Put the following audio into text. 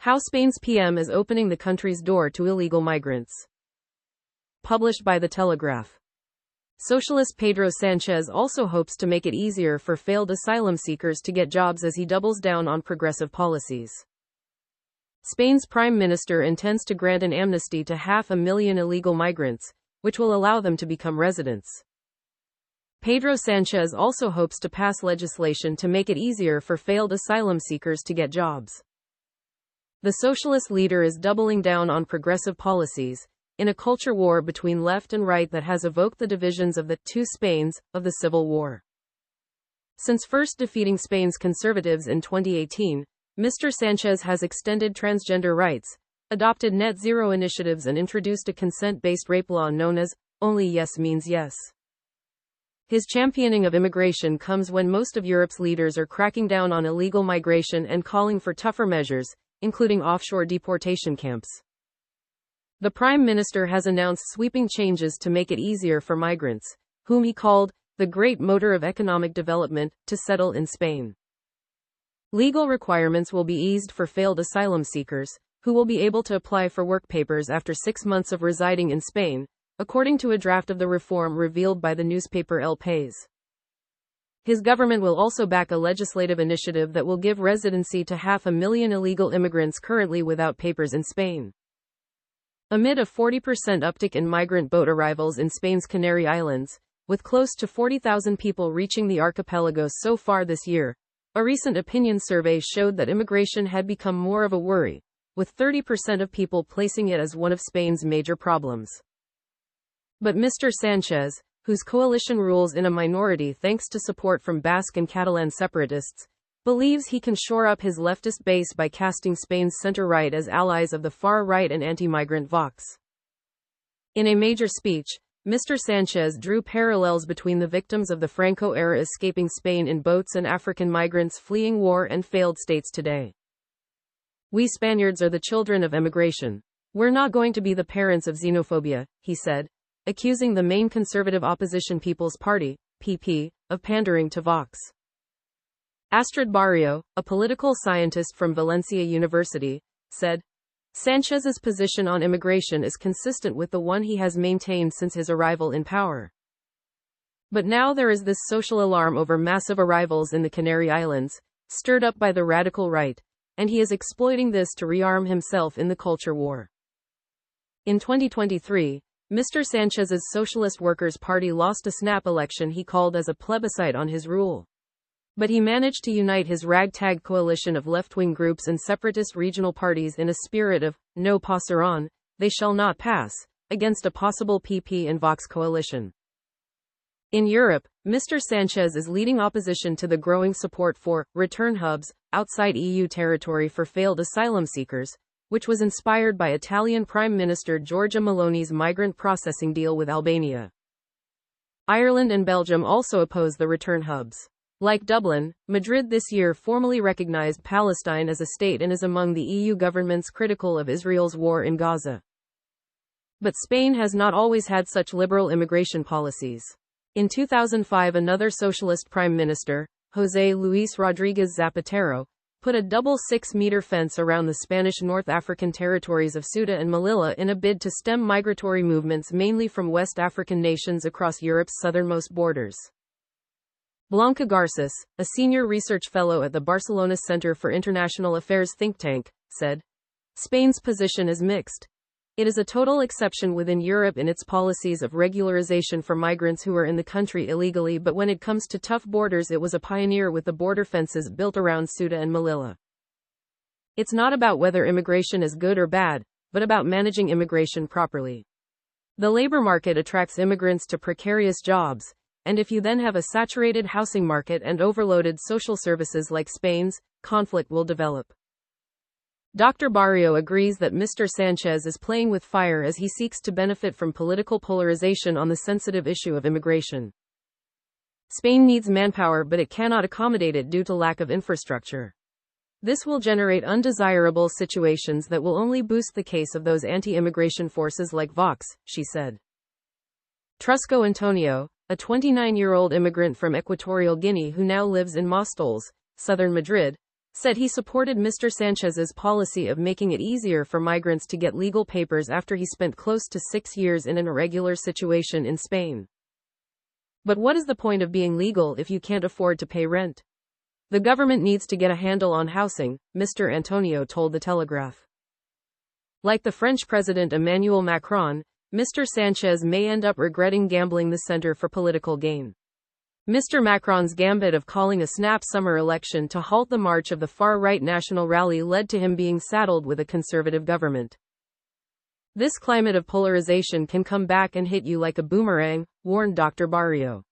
How Spain's PM is opening the country's door to illegal migrants. Published by the Telegraph. Socialist Pedro Sanchez also hopes to make it easier for failed asylum seekers to get jobs as he doubles down on progressive policies. Spain's Prime Minister intends to grant an amnesty to 500,000 illegal migrants, which will allow them to become residents. Pedro Sanchez also hopes to pass legislation to make it easier for failed asylum seekers to get jobs. The socialist leader is doubling down on progressive policies, in a culture war between left and right that has evoked the divisions of the two Spains of the Civil War. Since first defeating Spain's conservatives in 2018, Mr. Sanchez has extended transgender rights, adopted net zero initiatives and introduced a consent-based rape law known as "Only Yes Means Yes." His championing of immigration comes when most of Europe's leaders are cracking down on illegal migration and calling for tougher measures, including offshore deportation camps. The Prime Minister has announced sweeping changes to make it easier for migrants, whom he called the great motor of economic development, to settle in Spain. Legal requirements will be eased for failed asylum seekers, who will be able to apply for work papers after 6 months of residing in Spain, according to a draft of the reform revealed by the newspaper El País. His government will also back a legislative initiative that will give residency to 500,000 illegal immigrants currently without papers in Spain. Amid a 40% uptick in migrant boat arrivals in Spain's Canary Islands, with close to 40,000 people reaching the archipelago so far this year, a recent opinion survey showed that immigration had become more of a worry, with 30% of people placing it as one of Spain's major problems. But Mr. Sanchez, whose coalition rules in a minority thanks to support from Basque and Catalan separatists, believes he can shore up his leftist base by casting Spain's center-right as allies of the far-right and anti-migrant Vox. In a major speech, Mr. Sanchez drew parallels between the victims of the Franco era escaping Spain in boats and African migrants fleeing war and failed states today. "We Spaniards are the children of emigration. We're not going to be the parents of xenophobia," he said, accusing the main conservative opposition People's Party, PP, of pandering to Vox. Astrid Barrio, a political scientist from Valencia University, said, "Sanchez's position on immigration is consistent with the one he has maintained since his arrival in power. But now there is this social alarm over massive arrivals in the Canary Islands, stirred up by the radical right, and he is exploiting this to rearm himself in the culture war." In 2023, Mr. Sanchez's Socialist Workers' Party lost a snap election he called as a plebiscite on his rule. But he managed to unite his ragtag coalition of left-wing groups and separatist regional parties in a spirit of "no pasarán, they shall not pass," against a possible PP and Vox coalition. In Europe, Mr. Sanchez is leading opposition to the growing support for return hubs outside EU territory for failed asylum seekers, which was inspired by Italian Prime Minister Giorgia Meloni's migrant processing deal with Albania. Ireland and Belgium also oppose the return hubs. Like Dublin, Madrid this year formally recognized Palestine as a state and is among the EU governments critical of Israel's war in Gaza. But Spain has not always had such liberal immigration policies. In 2005, another socialist prime minister, José Luis Rodríguez Zapatero, put a double 6-meter fence around the Spanish North African territories of Ceuta and Melilla in a bid to stem migratory movements mainly from West African nations across Europe's southernmost borders. Blanca Garces, a senior research fellow at the Barcelona Center for International Affairs think tank, said, "Spain's position is mixed. It is a total exception within Europe in its policies of regularization for migrants who are in the country illegally, but when it comes to tough borders it was a pioneer with the border fences built around Ceuta and Melilla. It's not about whether immigration is good or bad, but about managing immigration properly. The labor market attracts immigrants to precarious jobs, and if you then have a saturated housing market and overloaded social services like Spain's, conflict will develop." Dr. Barrio agrees that Mr. Sanchez is playing with fire as he seeks to benefit from political polarization on the sensitive issue of immigration. Spain needs manpower, but it cannot accommodate it due to lack of infrastructure. This will generate undesirable situations that will only boost the case of those anti-immigration forces like Vox, she said. Trusco Antonio, a 29-year-old immigrant from Equatorial Guinea who now lives in Móstoles, southern Madrid, said he supported Mr. Sanchez's policy of making it easier for migrants to get legal papers after he spent close to 6 years in an irregular situation in Spain. But what is the point of being legal if you can't afford to pay rent? The government needs to get a handle on housing, Mr. Antonio told the Telegraph. Like the French President Emmanuel Macron, Mr. Sanchez may end up regretting gambling the center for political gain. Mr. Macron's gambit of calling a snap summer election to halt the march of the far-right national rally led to him being saddled with a conservative government. This climate of polarization can come back and hit you like a boomerang, warned Dr. Barrio.